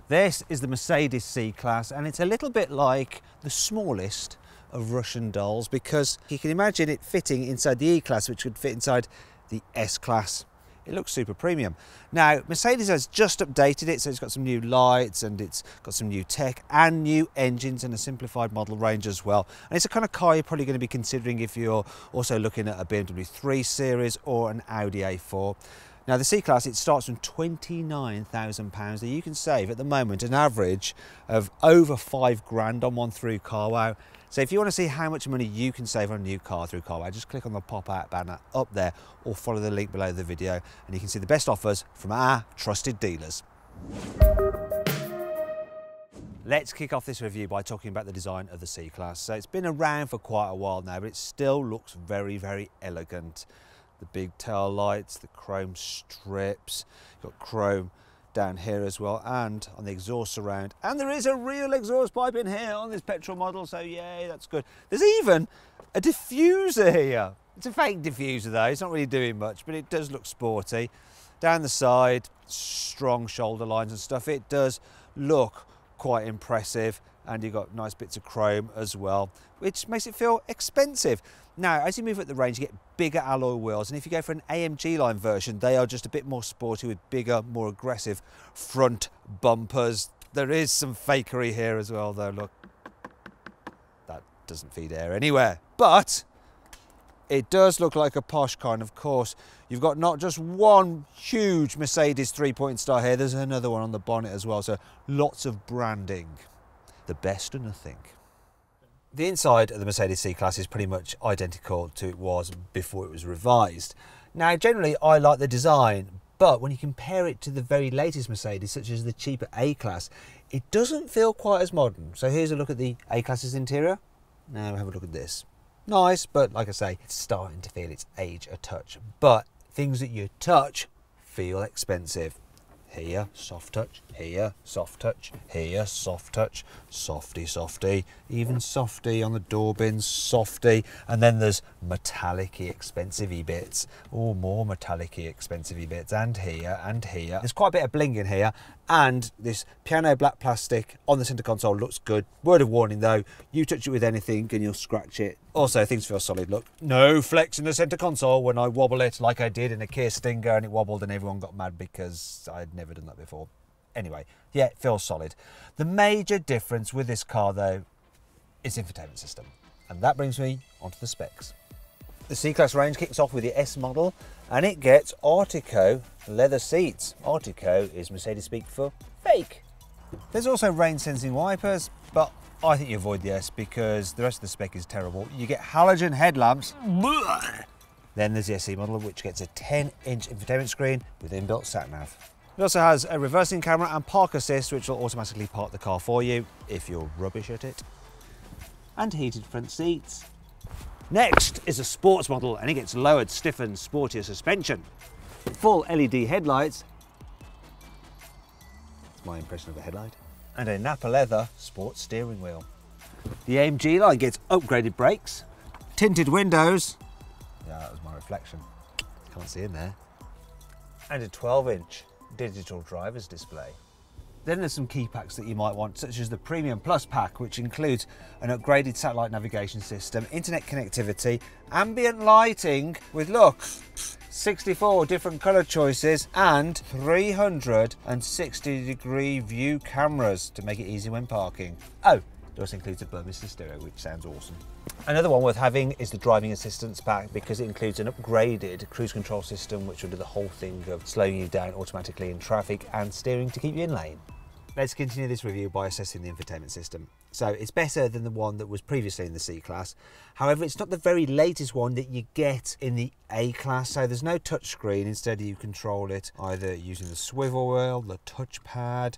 This is the Mercedes C-Class, and it's a little bit like the smallest of Russian dolls, because you can imagine it fitting inside the E-Class, which would fit inside the S-Class. It looks super premium. Now, Mercedes has just updated it, so it's got some new lights and it's got some new tech and new engines and a simplified model range as well. And it's a kind of car you're probably going to be considering if you're also looking at a BMW 3 Series or an Audi A4. Now, the C-Class, it starts from £29,000 that you can save at the moment an average of over £5 on one through carwow. So if you want to see how much money you can save on a new car through carwow, just click on the pop-out banner up there or follow the link below the video and you can see the best offers from our trusted dealers. Let's kick off this review by talking about the design of the C-Class. So it's been around for quite a while now, but it still looks very, very elegant. The big tail lights, the chrome strips, got chrome down here as well, and on the exhaust surround, and there is a real exhaust pipe in here on this petrol model, so yay, that's good. There's even a diffuser here. It's a fake diffuser though, it's not really doing much, but it does look sporty. Down the side, strong shoulder lines and stuff. It does look quite impressive, and you've got nice bits of chrome as well, which makes it feel expensive. Now, as you move up the range, you get bigger alloy wheels, and if you go for an AMG line version, they are just a bit more sporty with bigger, more aggressive front bumpers. There is some fakery here as well, though. Look, that doesn't feed air anywhere, but it does look like a posh car. And of course, you've got not just one huge Mercedes 3-point star here, there's another one on the bonnet as well, so lots of branding. The best of nothing. The inside of the Mercedes C-Class is pretty much identical to it was before it was revised. Now, generally, I like the design, but when you compare it to the very latest Mercedes, such as the cheaper A-Class, it doesn't feel quite as modern. So here's a look at the A-Class's interior. Now have a look at this. Nice, but like I say, it's starting to feel its age a touch. But things that you touch feel expensive. Here, soft touch, here, soft touch, here, soft touch, softy, softy, even softy on the door bins, softy, and then there's metallic-y, expensive-y bits, or more metallic-y, expensive-y bits, and here, and here. There's quite a bit of bling in here, and this piano black plastic on the centre console looks good. Word of warning though, you touch it with anything and you'll scratch it. Also, things feel solid. Look, no flex in the centre console when I wobble it like I did in a Kia Stinger, and it wobbled and everyone got mad because I'd never done that before. Anyway, yeah, it feels solid. The major difference with this car though is infotainment system, and that brings me onto the specs. The C-Class range kicks off with the S model, and it gets Artico leather seats. Artico is Mercedes speak for fake. There's also rain sensing wipers, but I think you avoid the S because the rest of the spec is terrible. You get halogen headlamps. Then there's the SE model, which gets a 10-inch infotainment screen with inbuilt sat-nav. It also has a reversing camera and park assist, which will automatically park the car for you if you're rubbish at it. And heated front seats. Next is a sports model, and it gets lowered, stiffened, sportier suspension. Full LED headlights. That's my impression of a headlight. And a Napa leather sports steering wheel. The AMG line gets upgraded brakes, tinted windows. Yeah, that was my reflection. Can't see in there. And a 12-inch digital driver's display. Then there's some key packs that you might want, such as the Premium Plus pack, which includes an upgraded satellite navigation system, internet connectivity, ambient lighting with, look, 64 different colour choices and 360-degree view cameras to make it easy when parking. Oh, it also includes a Burmester stereo, which sounds awesome. Another one worth having is the driving assistance pack, because it includes an upgraded cruise control system, which will do the whole thing of slowing you down automatically in traffic and steering to keep you in lane. Let's continue this review by assessing the infotainment system. So it's better than the one that was previously in the C-Class. However, it's not the very latest one that you get in the A-Class. So there's no touchscreen. Instead, you control it either using the swivel wheel, the touchpad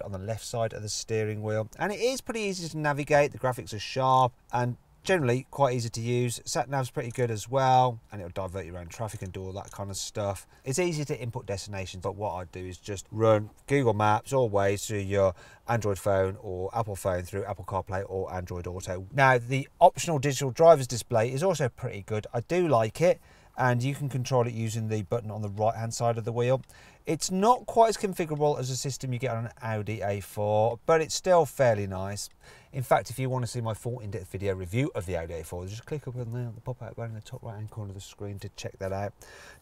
on the left side of the steering wheel. And it is pretty easy to navigate. The graphics are sharp and generally quite easy to use. Sat-nav's pretty good as well, and it'll divert you around traffic and do all that kind of stuff. It's easy to input destinations, but what I'd do is just run Google Maps or Waze through your Android phone or Apple phone through Apple CarPlay or Android Auto. Now, the optional digital driver's display is also pretty good. I do like it, and you can control it using the button on the right hand side of the wheel. It's not quite as configurable as the system you get on an Audi A4, but it's still fairly nice. In fact, if you want to see my full in-depth video review of the Audi A4, just click up on the pop-out button in the top right hand corner of the screen to check that out.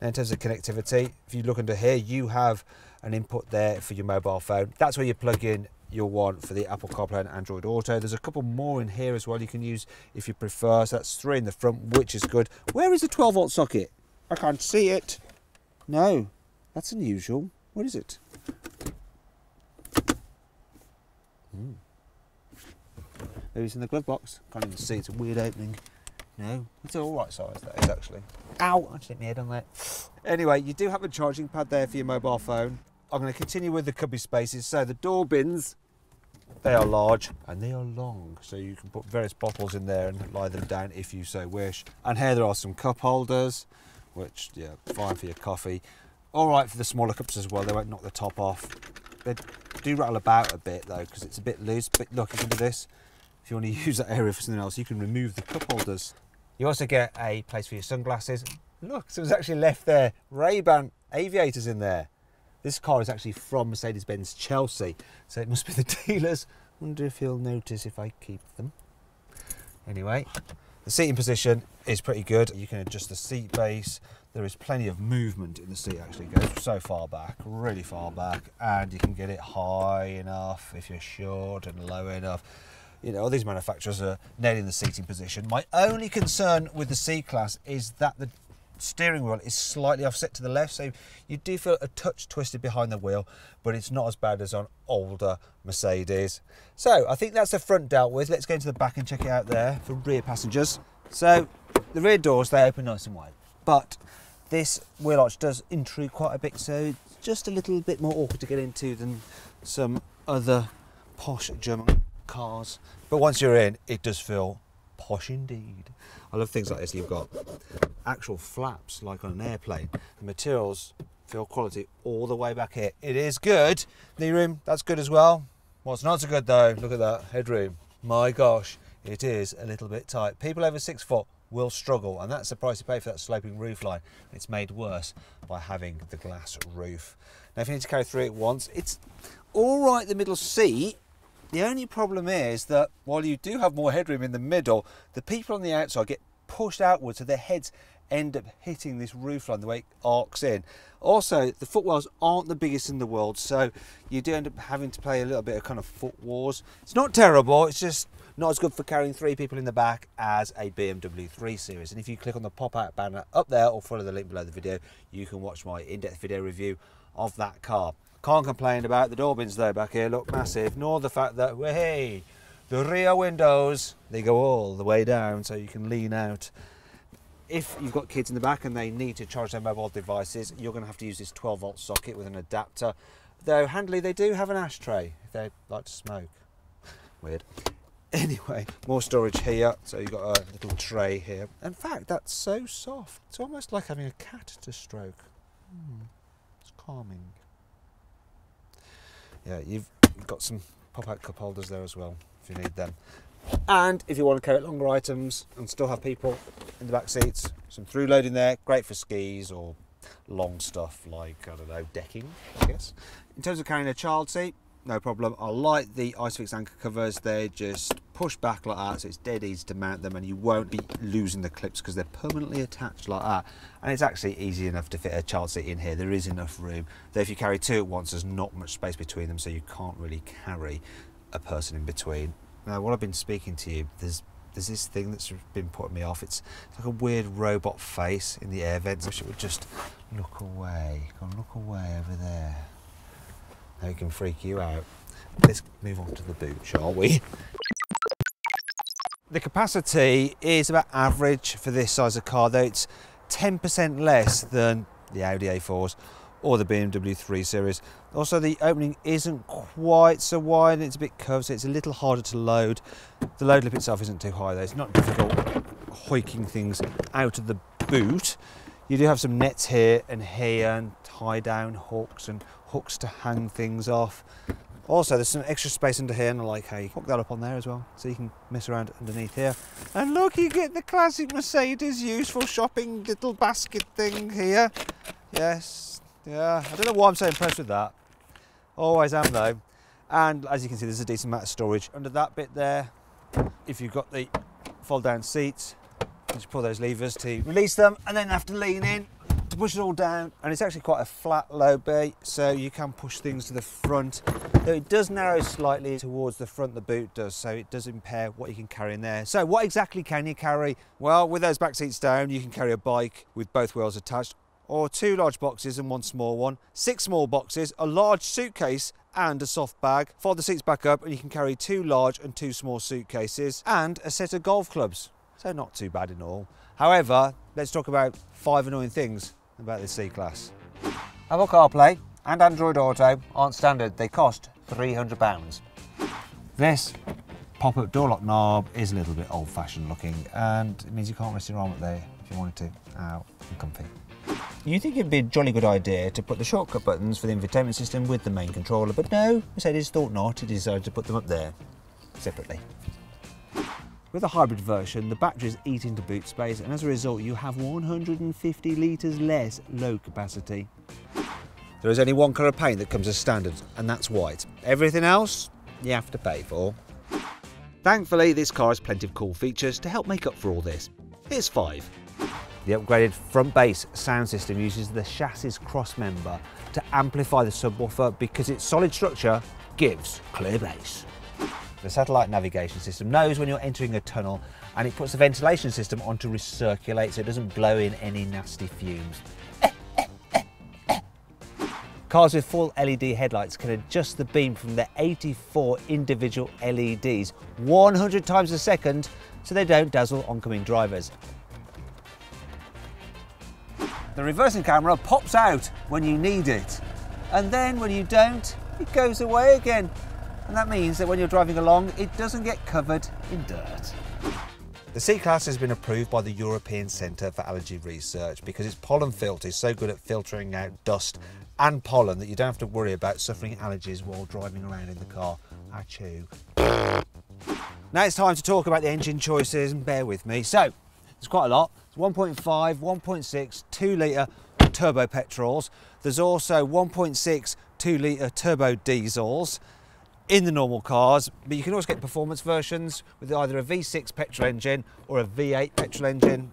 Now, in terms of connectivity, if you look under here, you have an input there for your mobile phone. That's where you plug in your one for the Apple CarPlay and Android Auto. There's a couple more in here as well you can use if you prefer. So that's 3 in the front, which is good. Where is the 12-volt socket? I can't see it. No, that's unusual. What is it? Maybe it's in the glove box. Can't even see. It's a weird opening. No, it's all right size, that is actually. Ow! I just hit my head on that. Anyway, you do have a charging pad there for your mobile phone. I'm going to continue with the cubby spaces. So the door bins, they are large and they are long. So you can put various bottles in there and lie them down if you so wish. And here there are some cup holders, which, yeah, fine for your coffee. All right for the smaller cups as well. They won't knock the top off. They do rattle about a bit though, because it's a bit loose. But look, you can do this. If you want to use that area for something else, you can remove the cup holders. You also get a place for your sunglasses. Look, so it's actually left there. Ray-Ban aviators in there. This car is actually from Mercedes-Benz Chelsea, so it must be the dealers. Wonder if he'll notice if I keep them. Anyway, the seating position is pretty good. You can adjust the seat base. There is plenty of movement in the seat, actually. It goes so far back, really far back, and you can get it high enough if you're short and low enough. You know, all these manufacturers are nailing the seating position. My only concern with the C-Class is that the steering wheel is slightly offset to the left, so you do feel a touch twisted behind the wheel, but it's not as bad as on older Mercedes. So I think that's the front dealt with. Let's go into the back and check it out there for rear passengers. So the rear doors, they open nice and wide, but this wheel arch does intrude quite a bit, so it's just a little bit more awkward to get into than some other posh German cars. But once you're in, it does feel posh indeed. I love things like this. You've got actual flaps like on an airplane. The materials feel quality all the way back here. It is good. Knee room, that's good as well. What's not so good though, look at that headroom. My gosh, it is a little bit tight. People over 6 foot will struggle, and that's the price you pay for that sloping roofline. It's made worse by having the glass roof. Now if you need to carry 3 at once, it's all right, the middle seat. The only problem is that while you do have more headroom in the middle, the people on the outside get pushed outwards, so their heads end up hitting this roofline the way it arcs in. Also, the footwells aren't the biggest in the world, so you do end up having to play a little bit of kind of foot wars. It's not terrible, it's just not as good for carrying 3 people in the back as a BMW 3 Series. And if you click on the pop-out banner up there or follow the link below the video, you can watch my in-depth video review of that car. Can't complain about the door bins though back here, look massive, nor the fact that, well, hey, the rear windows, they go all the way down so you can lean out. If you've got kids in the back and they need to charge their mobile devices, you're going to have to use this 12-volt socket with an adapter. Though handily, they do have an ashtray if they like to smoke. Weird. Anyway, more storage here, so you've got a little tray here. In fact, that's so soft. It's almost like having a cat to stroke. It's calming. Yeah, you've got some pop-out cup holders there as well, if you need them. And if you want to carry longer items and still have people in the back seats, some through loading there, great for skis or long stuff like, I don't know, decking, I guess. In terms of carrying a child seat, no problem. I like the Isofix anchor covers. They just push back like that, so it's dead easy to mount them and you won't be losing the clips because they're permanently attached like that. And it's actually easy enough to fit a child seat in here. There is enough room. Though if you carry 2 at once, there's not much space between them, so you can't really carry a person in between. Now, while I've been speaking to you, there's this thing that's been putting me off. It's like a weird robot face in the air vents. I wish it would just look away. Go on, look away over there. Now it can freak you out. Let's move on to the boot, shall we? The capacity is about average for this size of car, though it's 10% less than the Audi A4s or the BMW 3 Series. Also, the opening isn't quite so wide, it's a bit curved, so it's a little harder to load. The load lip itself isn't too high though, it's not difficult hoiking things out of the boot. You do have some nets here and tie down hooks and hooks to hang things off. Also, there's some extra space under here, and I like how you hook that up on there as well, so you can mess around underneath here. And look, you get the classic Mercedes useful shopping little basket thing here. Yes, yeah, I don't know why I'm so impressed with that. Always am though. And as you can see, there's a decent amount of storage under that bit there. If you've got the fold down seats, just pull those levers to release them, and then have to lean in to push it all down. And it's actually quite a flat low bay, so you can push things to the front. Though it does narrow slightly towards the front, the boot does, so it does impair what you can carry in there. So what exactly can you carry? Well, with those back seats down, you can carry a bike with both wheels attached, or 2 large boxes and 1 small one, 6 small boxes, a large suitcase and a soft bag. Fold the seats back up and you can carry 2 large and 2 small suitcases and a set of golf clubs. So not too bad in all. However, let's talk about 5 annoying things about this C-Class. Apple CarPlay and Android Auto aren't standard. They cost £300. This pop-up door lock knob is a little bit old-fashioned looking, and it means you can't rest your arm up there if you wanted to. Ow, and comfy. You think it'd be a jolly good idea to put the shortcut buttons for the infotainment system with the main controller, but no, Mercedes thought not. It decided to put them up there separately. With the hybrid version, the batteries eat into boot space, and as a result you have 150 litres less load capacity. There is only one colour of paint that comes as standard, and that's white. Everything else you have to pay for. Thankfully, this car has plenty of cool features to help make up for all this. Here's 5. The upgraded front bass sound system uses the chassis crossmember to amplify the subwoofer because its solid structure gives clear bass. The satellite navigation system knows when you're entering a tunnel, and it puts the ventilation system on to recirculate so it doesn't blow in any nasty fumes. Cars with full LED headlights can adjust the beam from their 84 individual LEDs 100 times a second so they don't dazzle oncoming drivers. The reversing camera pops out when you need it, and then when you don't, it goes away again. And that means that when you're driving along, it doesn't get covered in dirt. The C-Class has been approved by the European Centre for Allergy Research because its pollen filter is so good at filtering out dust and pollen that you don't have to worry about suffering allergies while driving around in the car. Achoo. Now it's time to talk about the engine choices, and bear with me. So, there's quite a lot. It's 1.5, 1.6, 2 litre turbo petrols. There's also 1.6, 2 litre turbo diesels in the normal cars, but you can also get performance versions with either a V6 petrol engine or a V8 petrol engine.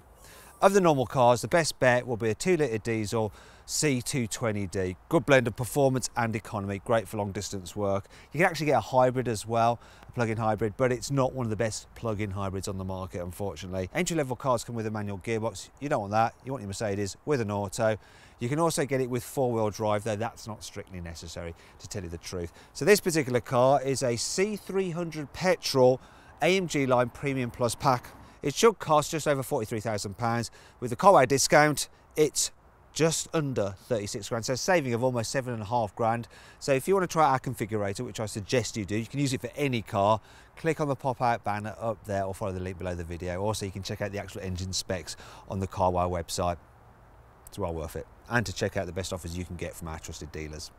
Of the normal cars, the best bet will be a 2 litre diesel C220D. Good blend of performance and economy, great for long distance work. You can actually get a hybrid as well, a plug-in hybrid, but it's not one of the best plug-in hybrids on the market, unfortunately. Entry-level cars come with a manual gearbox. You don't want that. You want your Mercedes with an auto. You can also get it with 4-wheel drive, though that's not strictly necessary, to tell you the truth. So this particular car is a C300 petrol AMG line Premium Plus pack. It should cost just over £43,000. With the carwow discount, it's just under 36 grand, so a saving of almost 7.5 grand. So if you want to try our configurator, which I suggest you do, you can use it for any car. Click on the pop-out banner up there or follow the link below the video. Also, you can check out the actual engine specs on the carwow website. It's well worth it. And to check out the best offers you can get from our trusted dealers.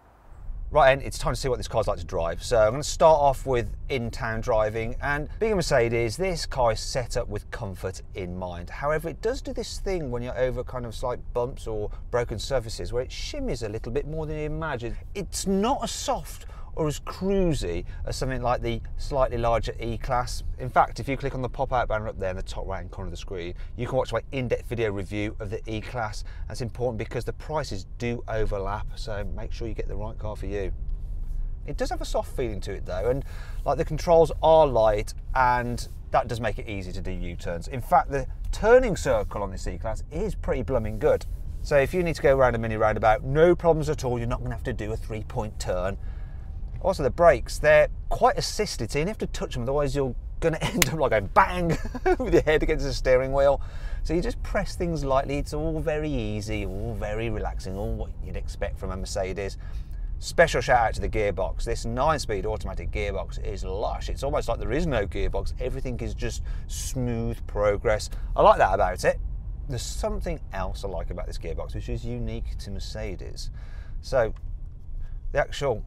Right, and it's time to see what this car's like to drive. So I'm going to start off with in-town driving, and being a Mercedes, this car is set up with comfort in mind. However, it does do this thing when you're over kind of slight bumps or broken surfaces where it shimmies a little bit more than you imagine. It's not as soft or as cruisy as something like the slightly larger E-Class. In fact, if you click on the pop-out banner up there in the top right-hand corner of the screen, you can watch my in-depth video review of the E-Class. That's important because the prices do overlap, so make sure you get the right car for you. It does have a soft feeling to it though, and like the controls are light, and that does make it easy to do U-turns. In fact, the turning circle on this E-Class is pretty blooming good. So if you need to go around a mini roundabout, no problems at all. You're not going to have to do a 3-point turn. Also, the brakes, they're quite assisted, so you have to touch them, otherwise you're going to end up like going bang with your head against the steering wheel. So you just press things lightly. It's all very easy, all very relaxing, all what you'd expect from a Mercedes. Special shout out to the gearbox. This 9-speed automatic gearbox is lush. It's almost like there is no gearbox. Everything is just smooth progress. I like that about it. There's something else I like about this gearbox, which is unique to Mercedes. So the actual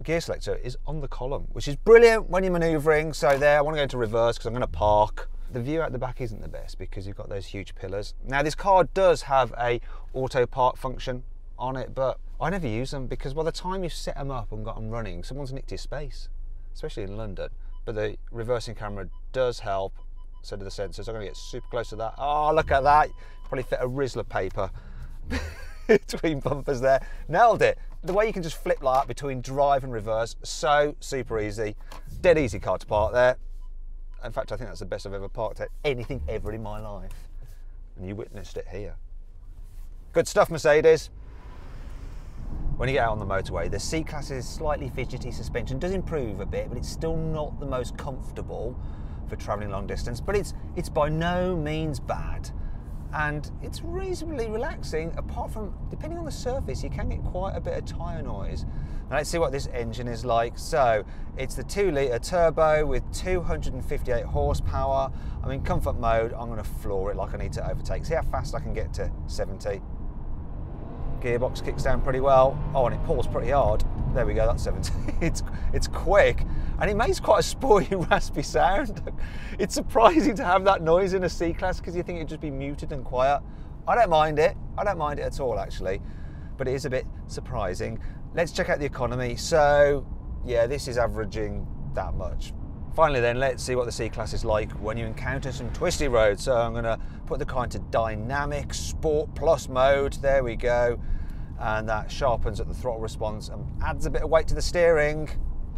gear selector is on the column, which is brilliant when you're manoeuvring. So there, I want to go into reverse because I'm going to park. The view out the back isn't the best because you've got those huge pillars. Now this car does have a auto park function on it, but I never use them because by the time you've set them up and got them running, someone's nicked your space, especially in London. But the reversing camera does help, so do the sensors. I'm going to get super close to that. Oh, look at that. Probably fit a Rizzler paper between bumpers there. Nailed it. The way you can just flip like that between drive and reverse, so super easy. Dead easy car to park there. In fact, I think that's the best I've ever parked at anything ever in my life. And you witnessed it here. Good stuff, Mercedes. When you get out on the motorway, the C-Class's slightly fidgety suspension does improve a bit, but it's still not the most comfortable for travelling long distance. But it's by no means bad. And it's reasonably relaxing, apart from, depending on the surface, you can get quite a bit of tyre noise. Now let's see what this engine is like. So it's the 2-litre turbo with 258 horsepower. I'm in comfort mode. I'm going to floor it like I need to overtake. See how fast I can get to 70. Gearbox kicks down pretty well. Oh, and it pulls pretty hard. There we go, that's 70. It's quick, and it makes quite a sporty, raspy sound. It's surprising to have that noise in a C-Class because you think it'd just be muted and quiet. I don't mind it. I don't mind it at all, actually, but it is a bit surprising. Let's check out the economy. So, yeah, this is averaging that much. Finally then, let's see what the C-Class is like when you encounter some twisty roads. So I'm going to put the car into dynamic sport plus mode. There we go. And that sharpens at the throttle response and adds a bit of weight to the steering.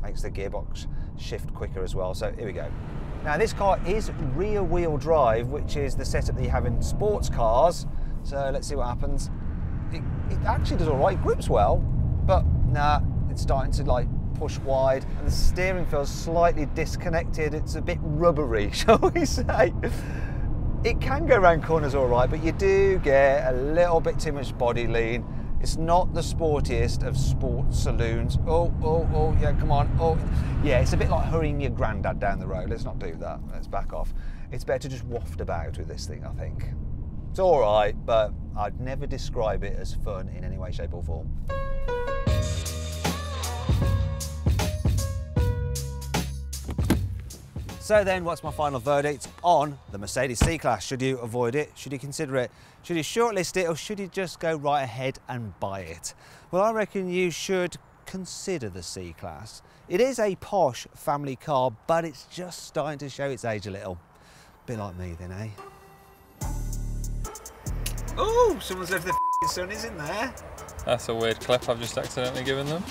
Makes the gearbox shift quicker as well. So here we go. Now this car is rear wheel drive, which is the setup that you have in sports cars. So let's see what happens. It actually does all right, it grips well, but nah, it's starting to like push wide and the steering feels slightly disconnected. It's a bit rubbery, shall we say. It can go around corners all right, but you do get a little bit too much body lean. It's not the sportiest of sports saloons. Oh, yeah, come on. Oh, yeah, it's a bit like hurrying your granddad down the road. Let's not do that. Let's back off. It's better to just waft about with this thing, I think. It's all right, but I'd never describe it as fun in any way, shape or form. So then, what's my final verdict on the Mercedes C-Class? Should you avoid it? Should you consider it? Should you shortlist it, or should you just go right ahead and buy it? Well, I reckon you should consider the C-Class. It is a posh family car, but it's just starting to show its age a little. Bit like me then, eh? Oh, someone's left their son, isn't there? That's a weird clip I've just accidentally given them.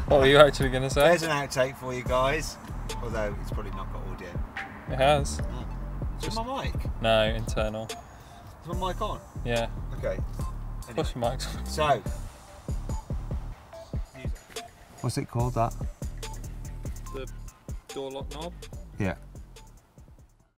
What were you actually going to say? There's an outtake for you guys. Although it's probably not got audio. It has. Oh. Is my mic? No, internal. Is my mic on? Yeah. Okay. Anyway. Push your mics on. So. What's it called, that? The door lock knob? Yeah.